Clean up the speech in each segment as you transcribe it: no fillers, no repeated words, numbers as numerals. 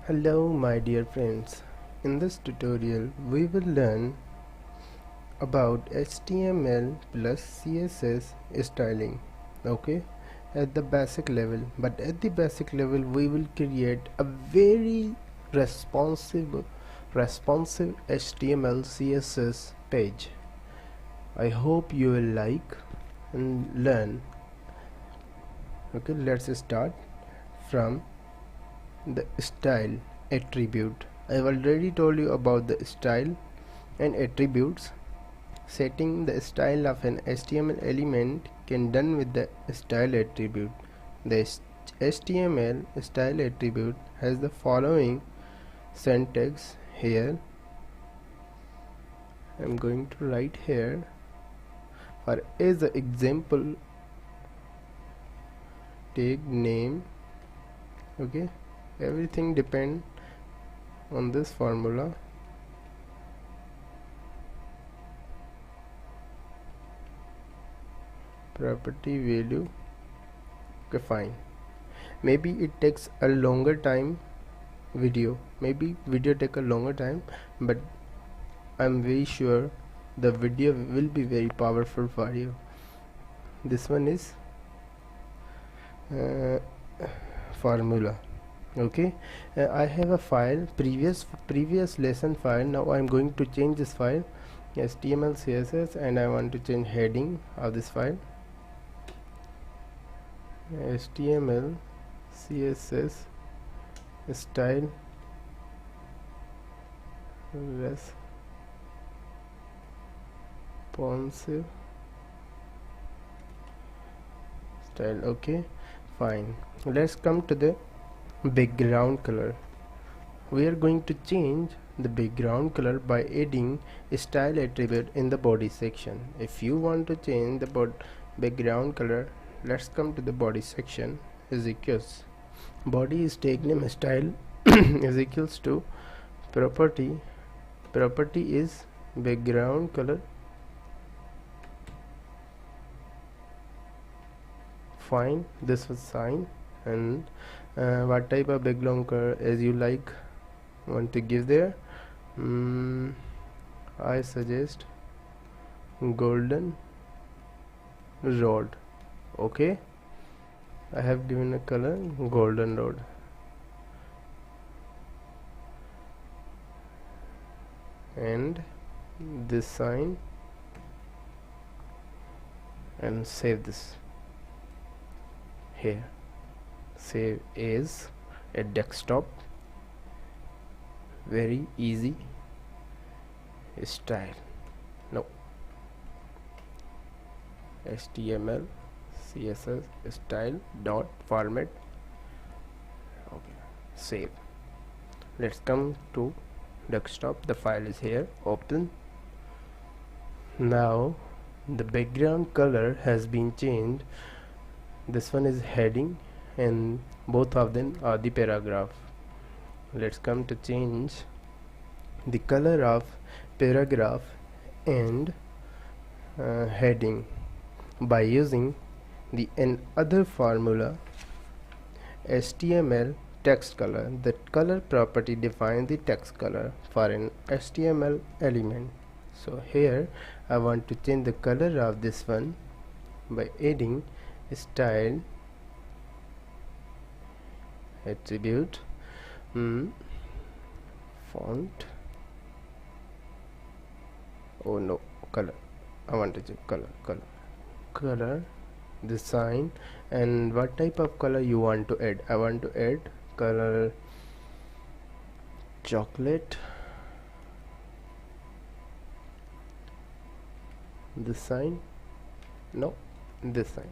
Hello my dear friends, in this tutorial we will learn about HTML plus CSS styling, okay, at the basic level. But at the basic level we will create a very responsive HTML CSS page. I hope you will like and learn. Okay, let's start from the style attribute. I've already told you about the style and attributes. Setting the style of an HTML element can done with the style attribute. The HTML style attribute has the following syntax here. I'm going to write here for as an example, take name. Okay, everything depend on this formula. Property value. Okay, fine. Maybe it takes a longer time. Maybe video take a longer time, but I'm very sure the video will be very powerful for you. This one is formula. Okay, I have a file, previous lesson file. Now I'm going to change this file, HTML CSS, and I want to change heading of this file, HTML CSS style responsive style. Okay, fine. Let's come to the background color. We are going to change the background color by adding a style attribute in the body section. If you want to change the background color, let's come to the body section. Is equals body is tag name style is equals to property is background color. Fine, this was fine. And what type of background color as you like want to give there. I suggest golden rod. Okay, I have given a color golden rod. And this sign, and save this here. Save as a desktop. Very easy style. No, HTML CSS style dot format. Okay, save. Let's come to desktop. The file is here. Open. Now the background color has been changed. This one is heading and both of them are the paragraph. Let's come to change the color of paragraph and heading by using the another formula, HTML text color. The color property defines the text color for an HTML element. So here I want to change the color of this one by adding style attribute, font, oh no, color. I want to change color design. And what type of color you want to add? I want to add color chocolate. This sign, no, this sign.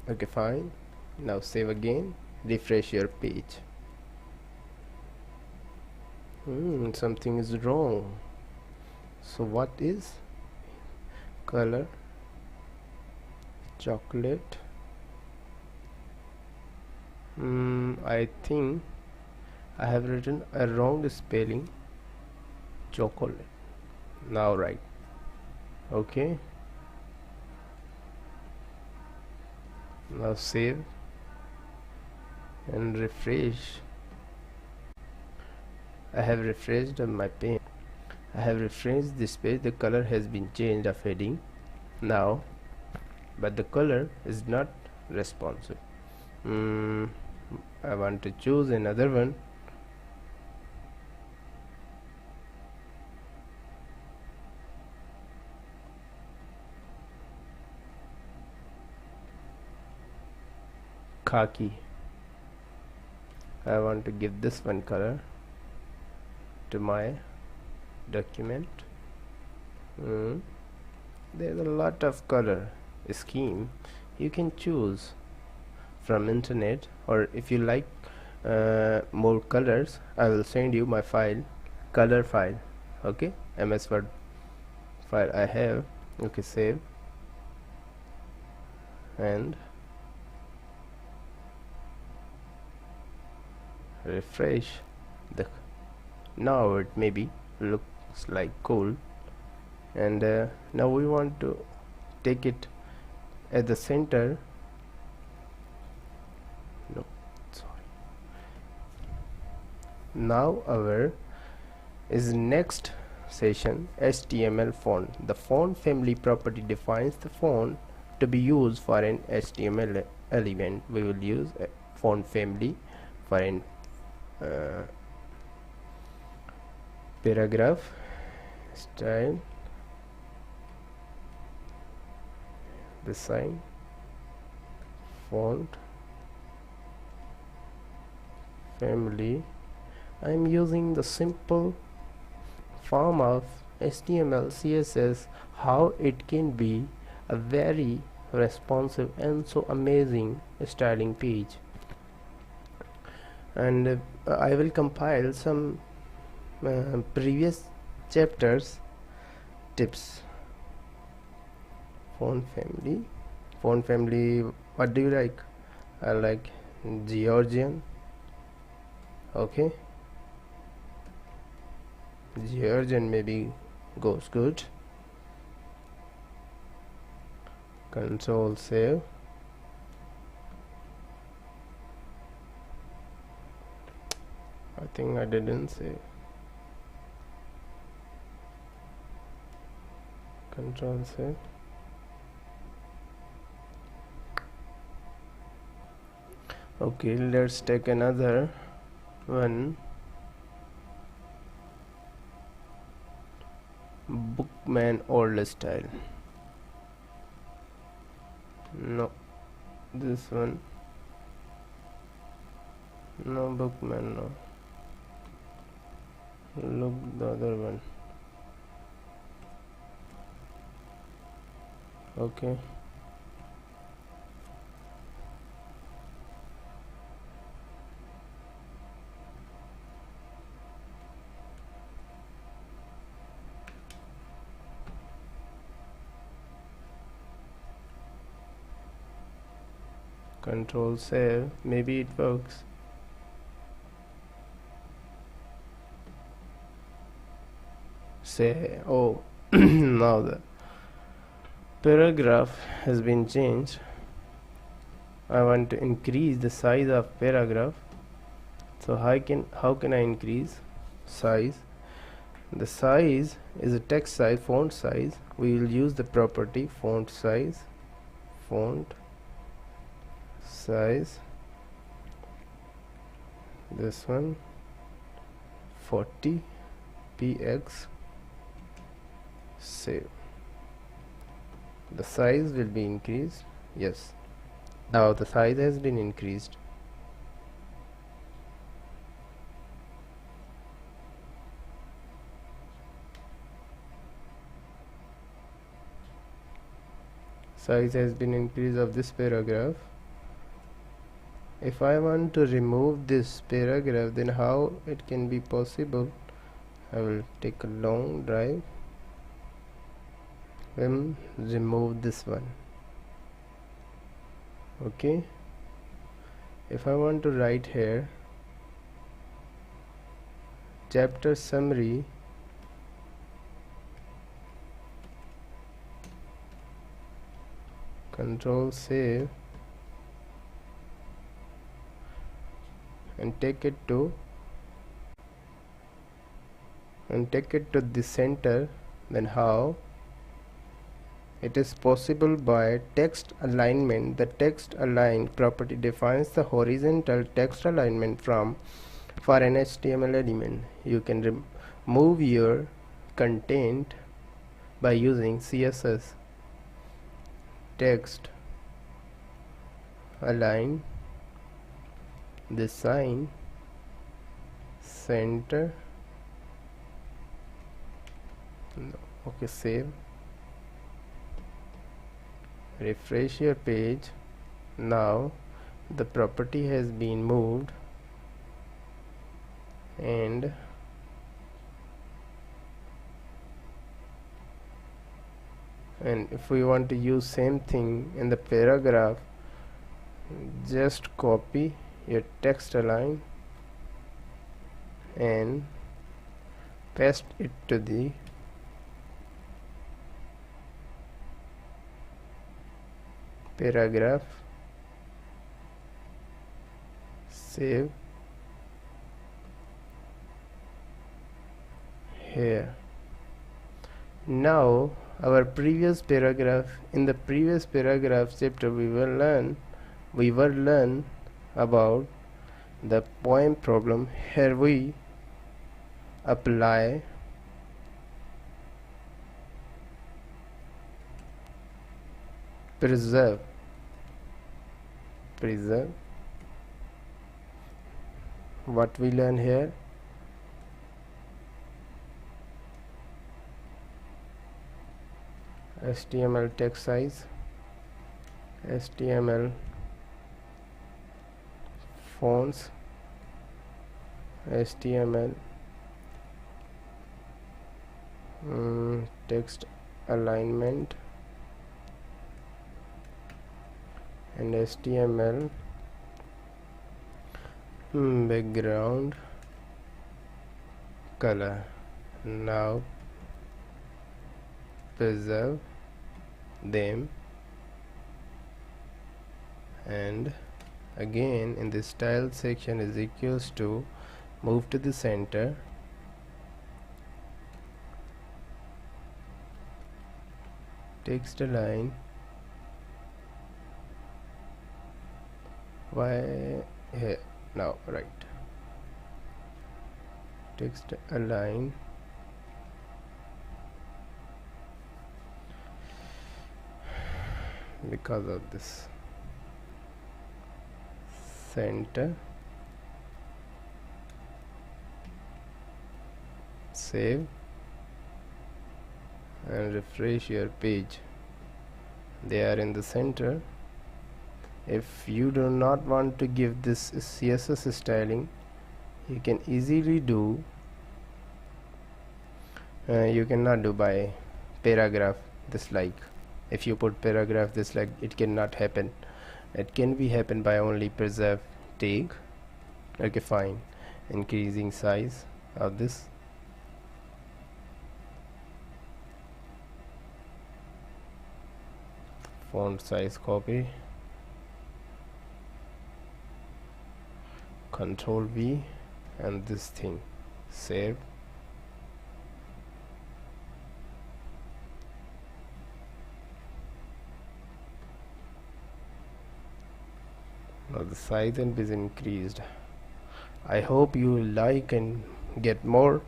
Okay, fine. Now save again, refresh your page. Something is wrong. So what is color chocolate? I think I have written a wrong spelling, chocolate. Now right. Okay, now save and refresh. I have refreshed my page. I have refreshed this page. The color has been changed of heading now, but the color is not responsive. I want to choose another one. Khaki. I want to give this one color to my document. There's a lot of color scheme you can choose from internet, or if you like more colors, I will send you my file, color file. Okay, MS Word file I have. Okay, save and refresh. The now it maybe looks like cool, and now we want to take it at the center. No, sorry. Now our is next session, HTML font. The font family property defines the font to be used for an HTML element. We will use a font family for an paragraph style, the sign, font family. I am using the simple form of HTML, CSS, how it can be a very responsive and so amazing styling page. And I will compile some previous chapters tips. Font family, what do you like? I like Georgian. Okay, Georgian maybe goes good. Control save. I think I didn't save. Control save. Okay, let's take another one. Bookman old style. No, this one. No, Bookman, no. Look the other one. Okay, control save. Maybe it works. Say, oh, now the paragraph has been changed. I want to increase the size of paragraph. So how can I increase size? The size is a text size, font size. We will use the property font size, font size, this one 40 px. Save. The size will be increased. Yes, now the size has been increased. Size has been increased of this paragraph. If I want to remove this paragraph, then how it can be possible? I will take a long drive and remove this one. Okay, if I want to write here chapter summary, control save and take it to and take it to the center. Then how? It is possible by text alignment. The text align property defines the horizontal text alignment for an HTML element. You can remove your content by using CSS. Text align the sign center. Okay, save. Refresh your page. Now the property has been moved, and if we want to use same thing in the paragraph, just copy your text align and paste it to the paragraph. Save. Here. Now our previous paragraph, in the previous paragraph chapter, we will learn about the poem problem. Here we apply preserve. What we learn here? HTML text size, HTML fonts, HTML text alignment, and HTML background color. Now preserve them, and again in the style section is equals to move to the center, text align. Why here? Now right, text align, because of this center. Save and refresh your page. They are in the center. If you do not want to give this CSS styling, you can easily do you cannot do by paragraph this like. If you put paragraph this like, it cannot happen. It can be happen by only preserve tag. Okay, fine. Increasing size of this. Font size copy. Control V and this thing. Save. Now the size is increased. I hope you like and get more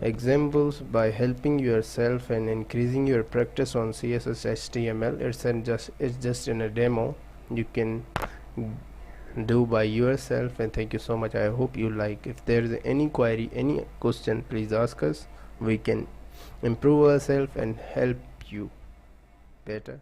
examples by helping yourself and increasing your practice on CSS HTML. It's just in a demo. You can do by yourself, and thank you so much. I hope you like. If there is any query, any question, please ask us. We can improve ourselves and help you better.